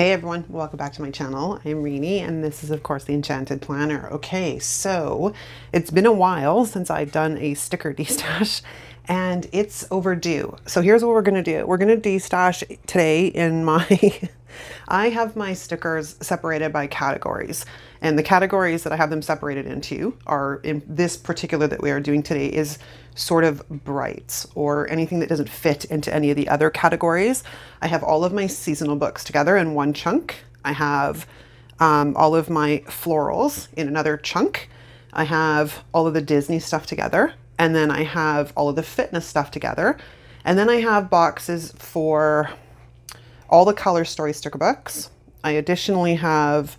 Hey everyone, welcome back to my channel. I'm Rini and this is of course the Enchanted Planner. Okay, so it's been a while since I've done a sticker destash and it's overdue. So here's what we're gonna do. We're gonna destash today in my, I have my stickers separated by categories. And the categories that I have them separated into are, in this particular that we are doing today, is sort of brights or anything that doesn't fit into any of the other categories. I have all of my seasonal books together in one chunk. I have all of my florals in another chunk. I have all of the Disney stuff together. And then I have all of the fitness stuff together. And then I have boxes for all the color story sticker books. I additionally have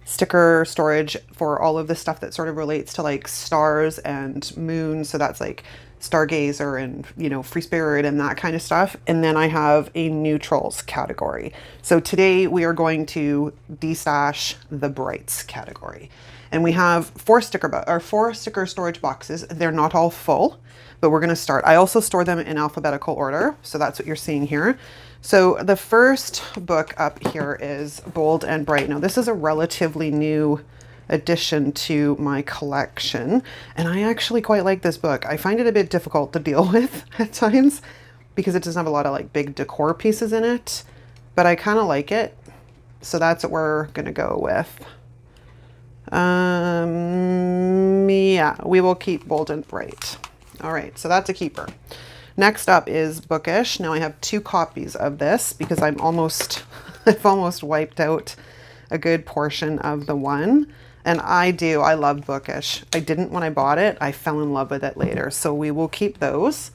sticker storage for all of the stuff that sort of relates to like stars and moons. So that's like Stargazer and, you know, Free Spirit and that kind of stuff. And then I have a neutrals category. So today we are going to destash the brights category. And we have four sticker storage boxes. They're not all full, but we're going to start. I also store them in alphabetical order. So that's what you're seeing here. So the first book up here is Bold and Bright. Now this is a relatively new addition to my collection, and I actually quite like this book. I find it a bit difficult to deal with at times because it doesn't have a lot of like big decor pieces in it, but I kind of like it. So that's what we're gonna go with. Yeah, we will keep Bold and Bright. All right, so that's a keeper. Next up is Bookish. Now I have two copies of this because I've almost wiped out a good portion of the one. And I love Bookish. I didn't when I bought it. I fell in love with it later. So we will keep those.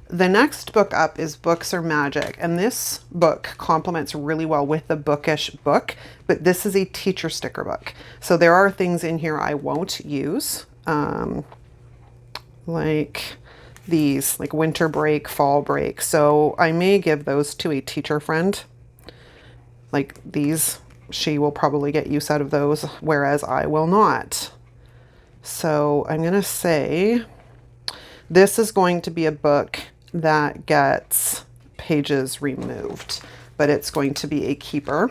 The next book up is Books Are Magic. And this book complements really well with the Bookish book, but this is a teacher sticker book. So there are things in here I won't use, like these, like winter break, fall break. So I may give those to a teacher friend. Like these, she will probably get use out of those, whereas I will not. So I'm gonna say this is going to be a book that gets pages removed, but it's going to be a keeper.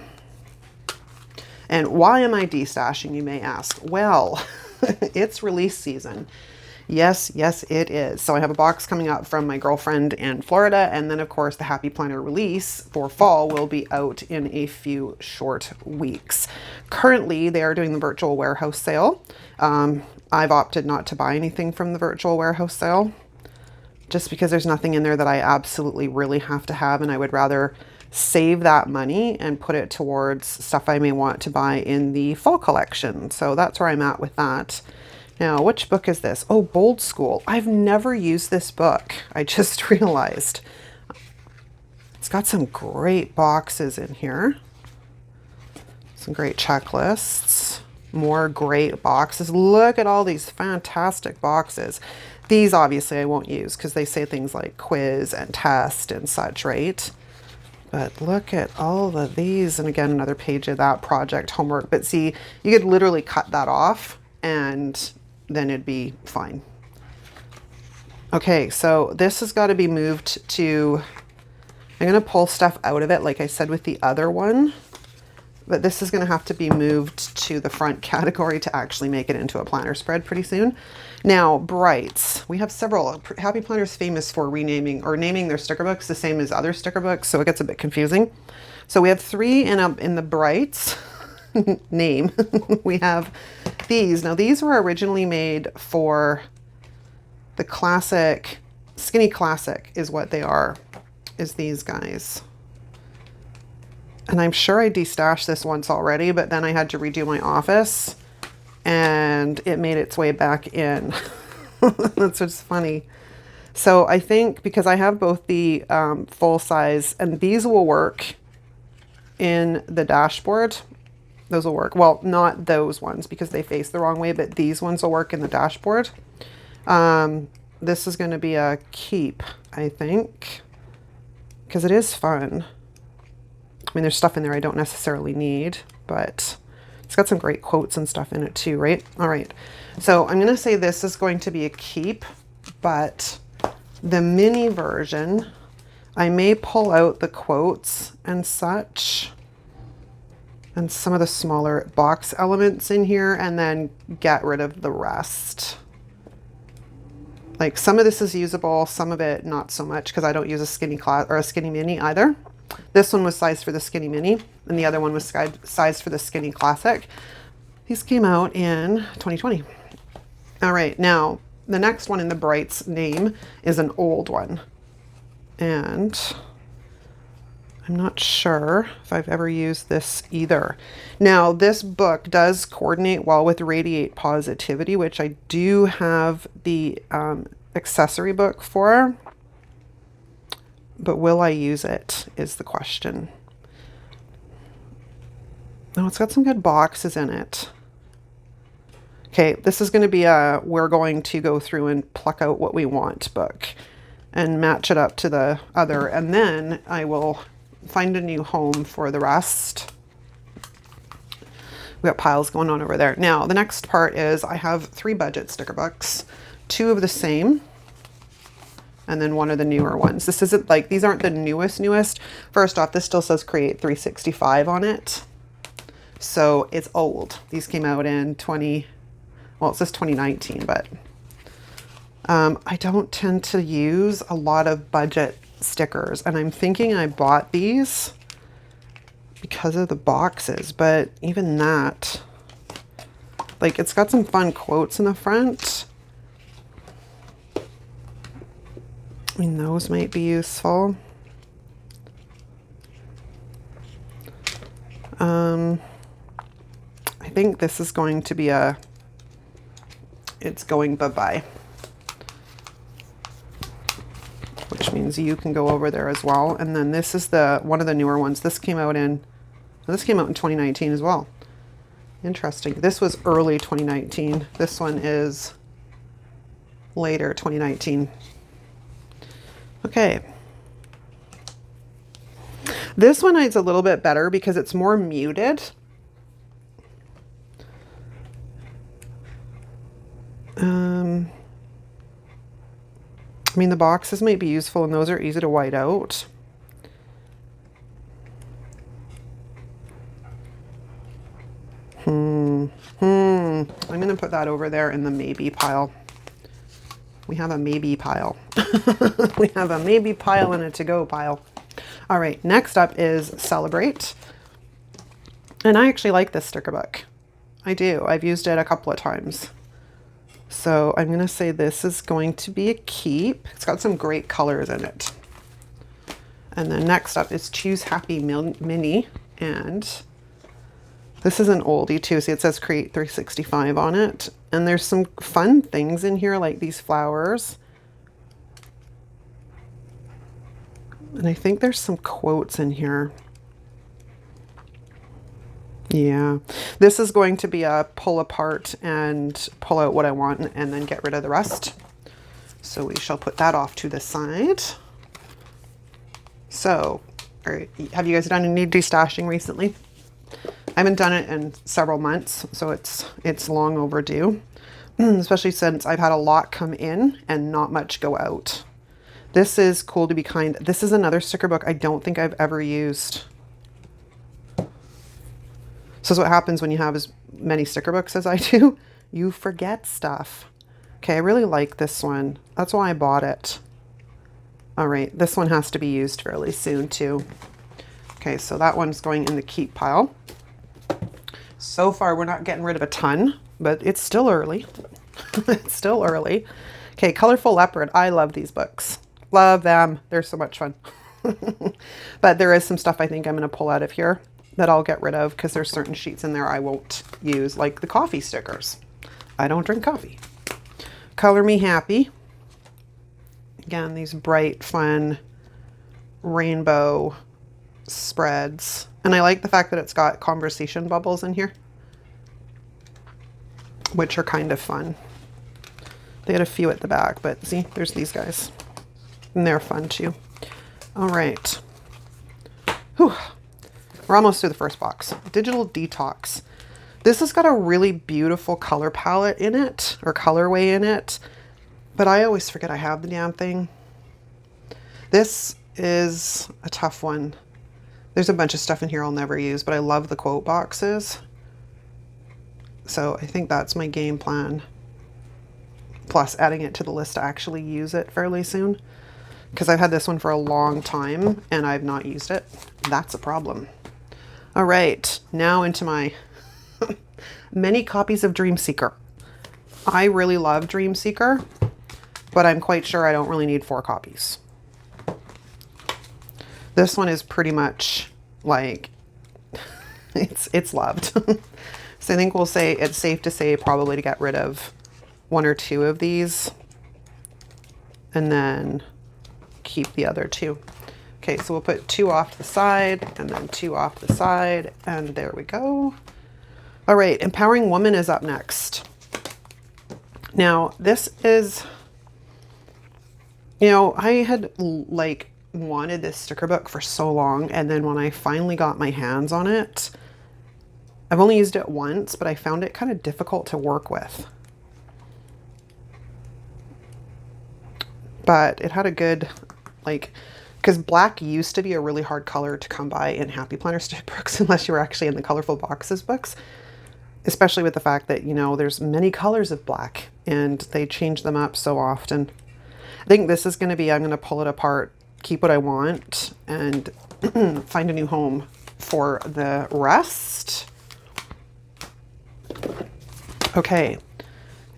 And why am I destashing, you may ask? Well, it's release season. Yes, it is. So I have a box coming up from my girlfriend in Florida. And then of course the Happy Planner release for fall will be out in a few short weeks. Currently they are doing the virtual warehouse sale. I've opted not to buy anything from the virtual warehouse sale just because there's nothing in there that I absolutely really have to have. And I would rather save that money and put it towards stuff I may want to buy in the fall collection. So that's where I'm at with that. Now, which book is this? Oh, Bold School. I've never used this book. I just realized. It's got some great boxes in here. Some great checklists. More great boxes. Look at all these fantastic boxes. These obviously I won't use because they say things like quiz and test and such, right? But look at all of these. And again, another page of that project homework. But see, you could literally cut that off and then it'd be fine. Okay, so this has got to be moved to, I'm going to pull stuff out of it like I said with the other one, but this is going to have to be moved to the front category to actually make it into a planner spread pretty soon. Now, brights. We have several. Happy Planner's famous for renaming or naming their sticker books the same as other sticker books, so it gets a bit confusing. So we have three in the brights name. We have these. Now these were originally made for the classic, Skinny Classic is what they are, is these guys. And I'm sure I destashed this once already, but then I had to redo my office and it made its way back in. That's what's funny. So I think because I have both the full size, and these will work in the dashboard. Those will work. Well, not those ones because they face the wrong way, but these ones will work in the dashboard. This is going to be a keep, I think, because it is fun. I mean, there's stuff in there I don't necessarily need, but it's got some great quotes and stuff in it too, right? All right. So I'm going to say this is going to be a keep, but the mini version, I may pull out the quotes and such. and some of the smaller box elements in here, and then get rid of the rest. Like some of this is usable, some of it not so much, because I don't use a skinny class or a skinny mini either. This one was sized for the skinny mini, and the other one was sized for the skinny classic. These came out in 2020. All right, now the next one in the Brights name is an old one, and I'm not sure if I've ever used this either. Now, this book does coordinate well with Radiate Positivity, which I do have the accessory book for, but will I use it is the question. Oh, it's got some good boxes in it. Okay, this is going to be a we're going to go through and pluck out what we want book and match it up to the other, and then I will find a new home for the rest. We got piles going on over there. Now, the next part is I have 3 budget sticker books, 2 of the same, and then 1 of the newer ones. This isn't like, these aren't the newest. First off, this still says Create 365 on it. So it's old. These came out in well, it says 2019, but I don't tend to use a lot of budget stickers, and I'm thinking I bought these because of the boxes, but even that, like, it's got some fun quotes in the front. I mean, those might be useful. I think this is going to be it's going bye-bye, which means you can go over there as well. And then this is one of the newer ones. This came out in 2019 as well. Interesting. This was early 2019. This one is later 2019. Okay. This one is a little bit better because it's more muted. I mean, the boxes might be useful, and those are easy to white out. I'm going to put that over there in the maybe pile. We have a maybe pile. We have a maybe pile and a to-go pile. All right, next up is Celebrate. And I actually like this sticker book. I do. I've used it a couple of times. So I'm going to say this is going to be a keep. It's got some great colors in it. And then next up is Choose Happy Mini. And this is an oldie too. See, it says Create 365 on it. And there's some fun things in here, like these flowers. And I think there's some quotes in here. Yeah, this is going to be a pull apart and pull out what I want and then get rid of the rest. So we shall put that off to the side. So, have you guys done any destashing recently? I haven't done it in several months, so it's long overdue, especially since I've had a lot come in and not much go out. This is Cool to Be Kind. This is another sticker book I don't think I've ever used. So this is what happens when you have as many sticker books as I do. You forget stuff. Okay, I really like this one. That's why I bought it. All right, this one has to be used fairly soon too. Okay, so that one's going in the keep pile. So far, we're not getting rid of a ton, but it's still early. It's still early. Okay, Colorful Leopard. I love these books. Love them. They're so much fun. But there is some stuff I think I'm going to pull out of here that I'll get rid of because there's certain sheets in there I won't use, like the coffee stickers. I don't drink coffee. Color Me Happy. Again, these bright, fun rainbow spreads. And I like the fact that it's got conversation bubbles in here, which are kind of fun. They had a few at the back, but see, there's these guys. And they're fun too. All right. Whew. We're almost through the first box. Digital Detox. This has got a really beautiful color palette in it, or colorway in it, but I always forget I have the damn thing. This is a tough one. There's a bunch of stuff in here I'll never use, but I love the quote boxes. So I think that's my game plan. Plus adding it to the list to actually use it fairly soon. Because I've had this one for a long time and I've not used it. That's a problem. All right, now into my many copies of Dreamseeker. I really love Dreamseeker, but I'm quite sure I don't really need 4 copies. This one is pretty much like, it's loved. So I think we'll say it's safe to say probably to get rid of 1 or 2 of these and then keep the other 2. Okay, so we'll put 2 off to the side and then 2 off to the side, and there we go. All right, Empowering Woman is up next. Now, this is, you know, I had like wanted this sticker book for so long, and then when I finally got my hands on it, I've only used it once, but I found it kind of difficult to work with. But it had a good, like, because black used to be a really hard color to come by in Happy Planner sticker books unless you were actually in the Colorful Boxes books. Especially with the fact that, you know, there's many colors of black and they change them up so often. I think this is going to be, I'm going to pull it apart, keep what I want, and find a new home for the rest. Okay,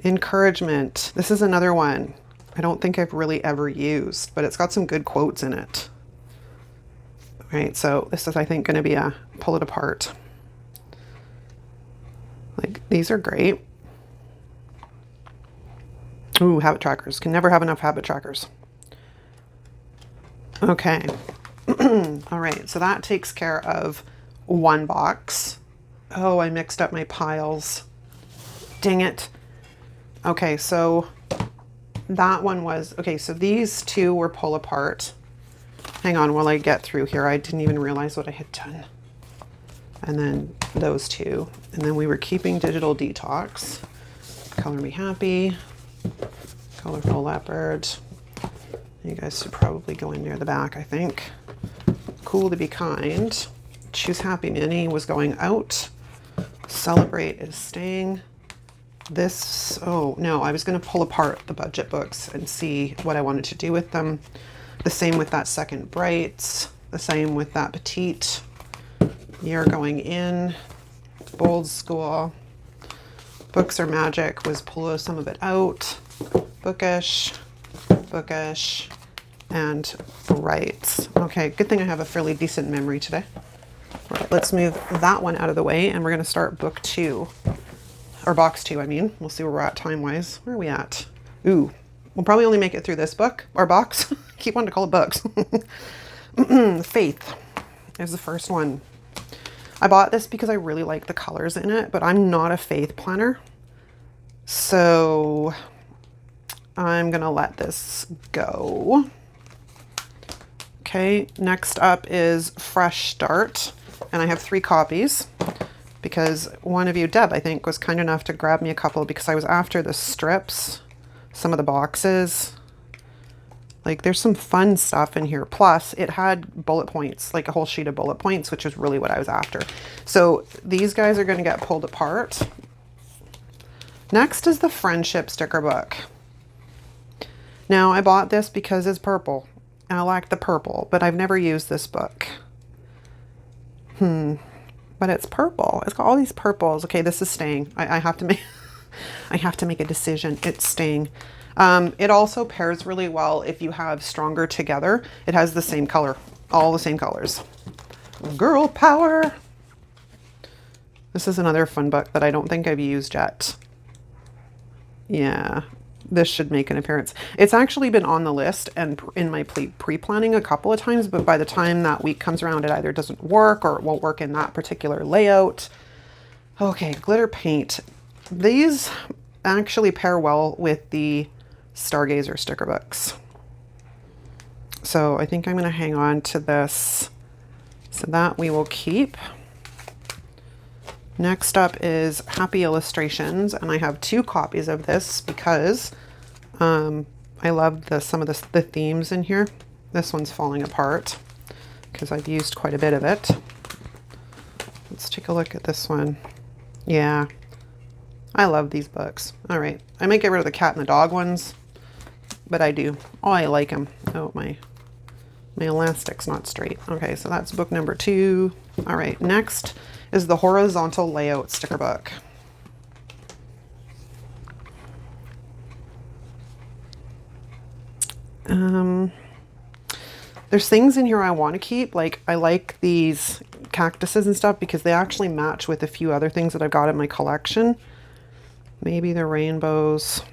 Encouragement. This is another one I don't think I've really ever used, but it's got some good quotes in it. All right, so this is, I think, going to be a pull it apart. Like, these are great. Ooh, habit trackers. Can never have enough habit trackers. Okay. All right, so that takes care of 1 box. Oh, I mixed up my piles. Dang it. Okay, so that one was, okay, so these 2 were pull apart. Hang on while I get through here. I didn't even realize what I had done. And then those 2. And then we were keeping Digital Detox. Color Me Happy. Colorful Leopard. You guys should probably go in near the back, I think. Cool to Be Kind. Choose Happy Mini was going out. Celebrate is staying. This, oh no, I was going to pull apart the budget books and see what I wanted to do with them. The same with that Second Brights. The same with that Petite. You're going in. Bold School. Books Are Magic was pull some of it out. Bookish. Bookish. And Brights. Okay, good thing I have a fairly decent memory today. All right, let's move that one out of the way, and we're going to start book 2. Or box 2, I mean. We'll see where we're at time-wise. Where are we at? Ooh, we'll probably only make it through this book, or box. Keep wanting to call it books. Faith is the first one. I bought this because I really like the colors in it, but I'm not a Faith planner. So I'm going to let this go. Okay, next up is Fresh Start. And I have 3 copies because one of you, Deb, I think, was kind enough to grab me a couple because I was after the strips, some of the boxes. Like, there's some fun stuff in here. Plus, it had bullet points, like a whole sheet of bullet points, which is really what I was after. So these guys are going to get pulled apart. Next is the Friendship sticker book. Now, I bought this because it's purple. And I like the purple, but I've never used this book. But it's purple. It's got all these purples. Okay, this is staying. I have to make I have to make a decision. It's staying. It also pairs really well if you have Stronger Together. It has the same color, all the same colors. Girl power. This is another fun book that I don't think I've used yet. Yeah, this should make an appearance. It's actually been on the list and in my pre-planning a couple of times, but by the time that week comes around, it either doesn't work or it won't work in that particular layout. Okay, glitter paint. These actually pair well with the Stargazer sticker books. So I think I'm going to hang on to this. So that we will keep. Next up is Happy Illustrations, and I have 2 copies of this because I love some of the themes in here. This one's falling apart because I've used quite a bit of it. Let's take a look at this one. Yeah, I love these books. All right, I might get rid of the cat and the dog ones, but I do. Oh, I like them. Oh, my elastic's not straight. Okay, so that's book number 2. All right, next is the horizontal layout sticker book. There's things in here I want to keep. Like, I like these cactuses and stuff because they actually match with a few other things that I've got in my collection. Maybe the rainbows.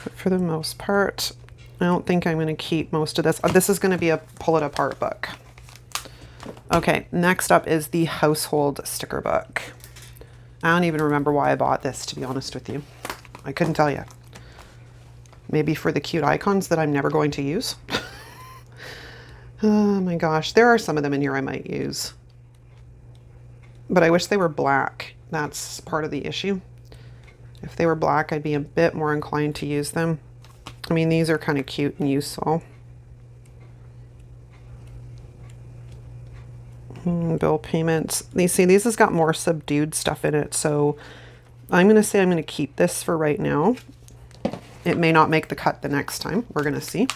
But for the most part, I don't think I'm going to keep most of this. This is going to be a pull it apart book. Okay, next up is the household sticker book. I don't even remember why I bought this, to be honest with you. I couldn't tell you. Maybe for the cute icons that I'm never going to use. Oh my gosh, there are some of them in here I might use. But I wish they were black. That's part of the issue. If they were black, I'd be a bit more inclined to use them. I mean, these are kind of cute and useful. Bill payments. These has got more subdued stuff in it, so I'm going to say I'm going to keep this for right now. It may not make the cut the next time. We're going to see.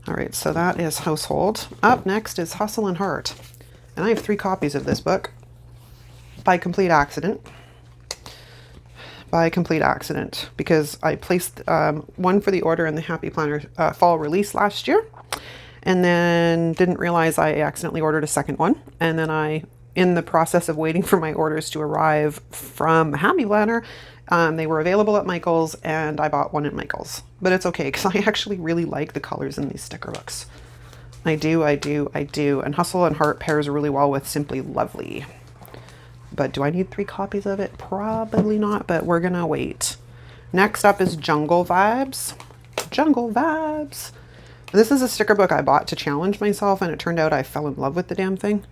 All right, so that is household. Up next is Hustle and Heart. And I have 3 copies of this book by complete accident. By complete accident, because I placed one for the order in the Happy Planner fall release last year, and then didn't realize I accidentally ordered a second one. And then in the process of waiting for my orders to arrive from Happy Planner, they were available at Michael's, and I bought one at Michael's. But it's okay, because I actually really like the colors in these sticker books. I do. And Hustle and Heart pairs really well with Simply Lovely. But do I need 3 copies of it? Probably not, but we're gonna wait. Next up is Jungle Vibes. Jungle Vibes. This is a sticker book I bought to challenge myself, and it turned out I fell in love with the damn thing.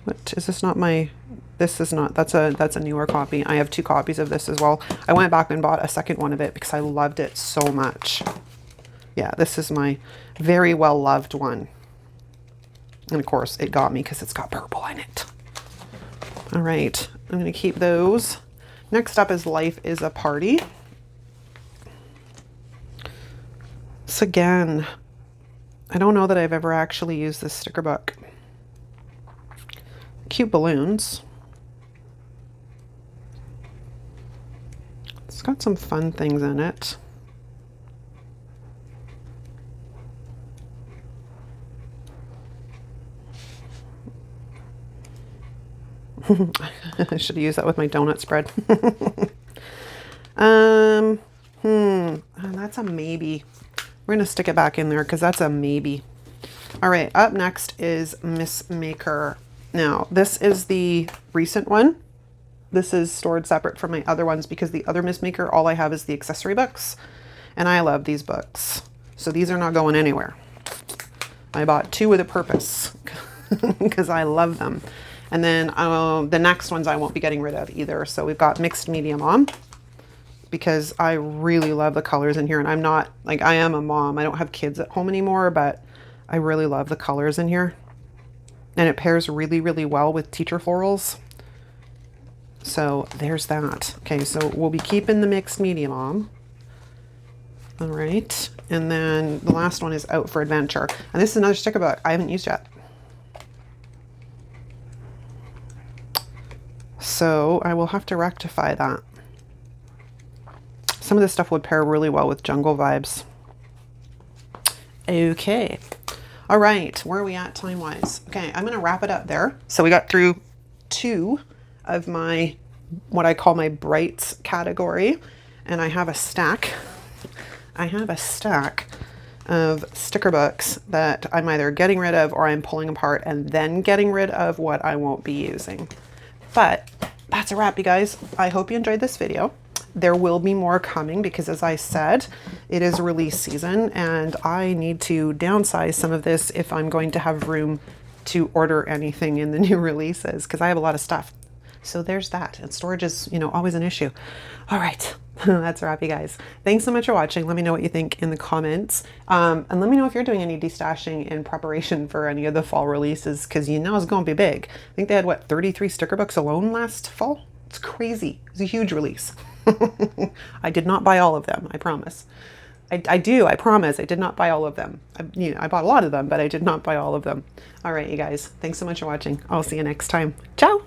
What, is this not my... This is not, that's a newer copy. I have 2 copies of this as well. I went back and bought a second one of it because I loved it so much. Yeah, this is my very well loved one. And of course it got me because it's got purple in it. All right, I'm going to keep those. Next up is Life is a Party. So again, I don't know that I've ever actually used this sticker book. Cute balloons. It's got some fun things in it. I should have used that with my donut spread. That's a maybe. We're gonna stick it back in there because that's a maybe. All right, up next is Miss Maker. Now, this is the recent one. This is stored separate from my other ones because the other Miss Maker, all I have is the accessory books, and I love these books. So these are not going anywhere. I bought 2 with a purpose because I love them. And then the next ones I won't be getting rid of either. So we've got Mixed Media Mom, because I really love the colors in here. And I'm not, like, I am a mom. I don't have kids at home anymore, but I really love the colors in here. And it pairs really, really well with teacher florals. So there's that. Okay, so we'll be keeping the Mixed Media Mom. All right. And then the last one is Out for Adventure. And this is another sticker book I haven't used yet. So I will have to rectify that. Some of this stuff would pair really well with Jungle Vibes. Okay. All right, where are we at time-wise? Okay, I'm gonna wrap it up there. So we got through 2 of my, what I call my brights category, and I have a stack. I have a stack of sticker books that I'm either getting rid of or I'm pulling apart and then getting rid of what I won't be using. But that's a wrap, you guys. I hope you enjoyed this video. There will be more coming because, as I said, it is release season and I need to downsize some of this if I'm going to have room to order anything in the new releases, because I have a lot of stuff. So there's that. And storage is, you know, always an issue. All right. That's a wrap, you guys. Thanks so much for watching. Let me know what you think in the comments. And let me know if you're doing any destashing in preparation for any of the fall releases, because you know it's going to be big. I think they had, what, 33 sticker books alone last fall? It's crazy. It's a huge release. I did not buy all of them, I promise. I promise. I did not buy all of them. I bought a lot of them, but I did not buy all of them. All right, you guys. Thanks so much for watching. I'll see you next time. Ciao.